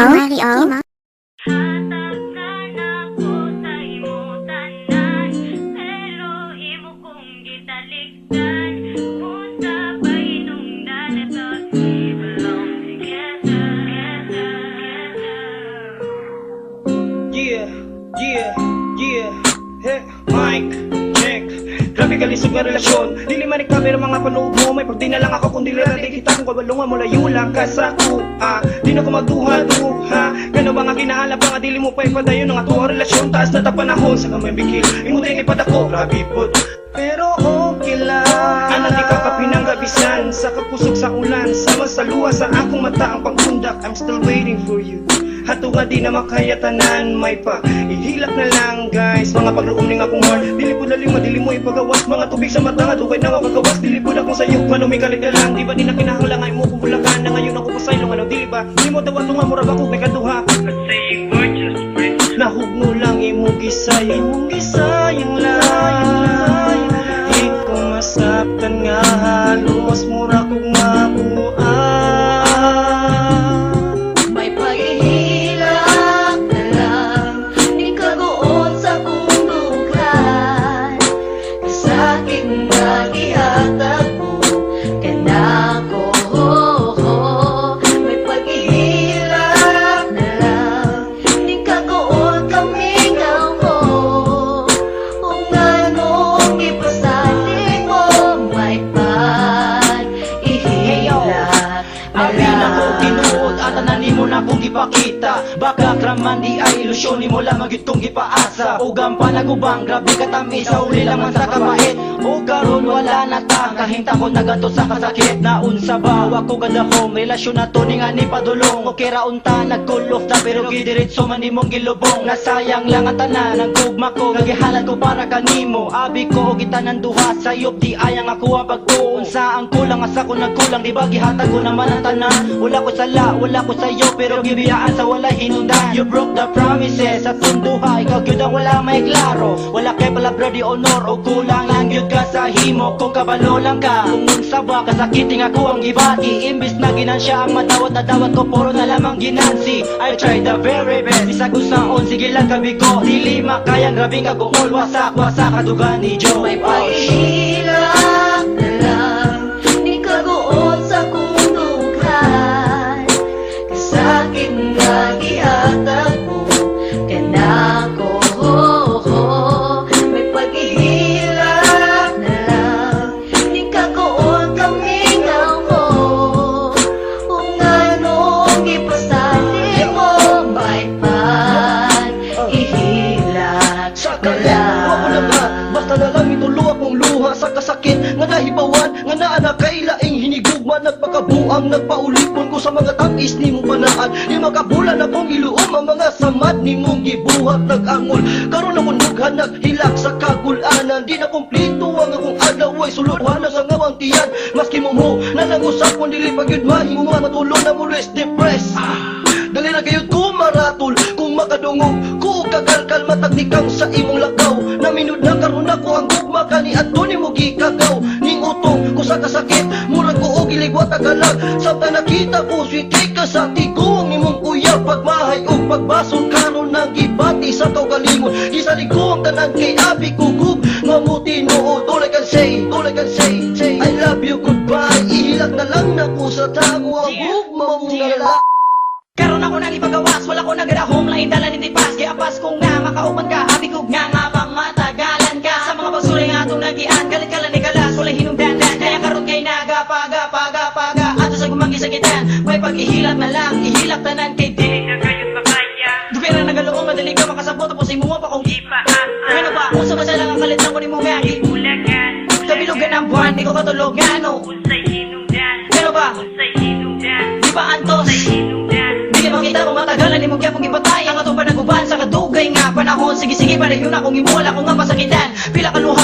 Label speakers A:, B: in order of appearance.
A: Mario.
B: Hey, Mike, check. Grabe kalisog na relasyon. Dili man camera mga panood mo. May pagdi na lang ako kung dili natin kita. Kung kabalungan mo layo lang ka sa kuha. Di na ko magduha-duha. Gano ba nga kinahalap nga dili mo pa ipadayon ng ato relasyon. Taas na tapanahon sa kamay bigil. Imo din ipadako. Grabe po. Pero okay lang. Ano di ka kapinanggabisan. Sa kapusok sa ulan. Sama sa luha sa akong mata ang pagkundak. I'm still waiting for you. Hato nga di na makayatanan. May pa ihilak na lang guys. Mga pagluom ning akong heart. Dili po lalim dili mo ipagawas. Mga tubig sa mata nga dugay na makagawas. Dili po akong sayo manumikalit ka lang. Di ba di na kinahanglan ay mo kung bulakan. Na ngayon ako pasaylong ano di ba. Di mo tawat nga mura ba kung may kaduha. Let's say gorgeous prince. Nahugno lang imong gisay. Imong gisayang lang. Di ko masaptan nga halos mura kong mabuhay. Ipakita baka kraman di ay ilusyon ni mo lamang itong ipaasa ugam pa nagubang grabe katamis sa uli lamang sa kamait o karon wala na ta kahinta ko nagato sa kasakit na unsa ba wako kadahom relasyon na to ning ani padulong o kira unta nagkulof ta pero gidiretso man nimong gilubong nasayang lang ang tanan ang gugma ko gagihalat ko para kanimo abi ko og itanan duha sayop di ayang ako ang pagtuon sa ang kulang asa ko nagkulang di ba gihatag ko naman ang tanan wala ko sala wala ko sayo pero gibiyaan sa wala hinundan you broke the promises sa tunduha ikaw gyud ang wala may klaro wala kay palabra di honor o kulang lang gyud ka sa himo kung kabalo lang ka kung unsa ba kasakiting ako ang gibati imbis na ginansya ang madawat na dawat ko puro na lamang ginansi I tried the very best bisag usaon sige lang kabigo dili makayang grabe ka gungol wasak kadugan ni Joe
C: may pag-ihilak na lang di kaguot sa kundukan kasakit nga gihatag mo kanako may pag-ihilak na lang di kaguot kamingaw mo kung anong ipasali mo may pag-ihilak na lang
B: basta na lang itulo akong luha sa kasakit nga nahibawan nga naa na kay laing hinigugma nagpakabuang nagpaulipon ko sa mga tangis ni mong panaan di makabulan akong iluom ang mga samad ni mong gibuhat nag-angol karon akong nughan naghilak sa kagulanan di na kumplito ang akong adlaw ay suluhan na sa ngawang tiyan maski mo nanangusap kung dili pagyud mahimo matulon na mo rest depressed dali na kayod ko maratol kung makadungog ko kakalkal matagnikang sa imong lakaw naminod na karon ako ang gugma kani adto nimo gikagaw ning utong ko sa kasakit murag ko og giligwat agalag samtang nakita ko sweet ka sa tigong imong uyab pagmahay ug pagbasol karon nang gibati sa kaugalingon gisalig ko ang tanan kay abi kugug mamuti nood all I can say I love you goodbye ihilak na lang nako sa tago ang gugma mong nalala. Karon ako nang ipagawas, wala ko nagadahom lain dalan hindi pas kaya apas kong nga makaupan ka habi kog nga pang matagalan ka sa mga pagsulay nga atong nagian galit ka lang ni kalas wala hinungdan kaya karon kay nagapaga ato sa gumang gisakitan may pag-ihilak na lang ihilak tanan kay dili na kayot makaya dupira nagaloong madali ka makasabot tapos imo pa kong ipaasa ano ba unsa ba lang ang kalit na ko nimo nga ibulagan kabilugan ang buwan di ko katulog nga no unsay hinungdan ano ba unsay hinungdan di ba antos makita mo matagalan ni mo kaya kong ipatay ang atong panaguban sa kadugay nga panahon sige palayo na kong imuwala ko nga pasakitan pila kaluha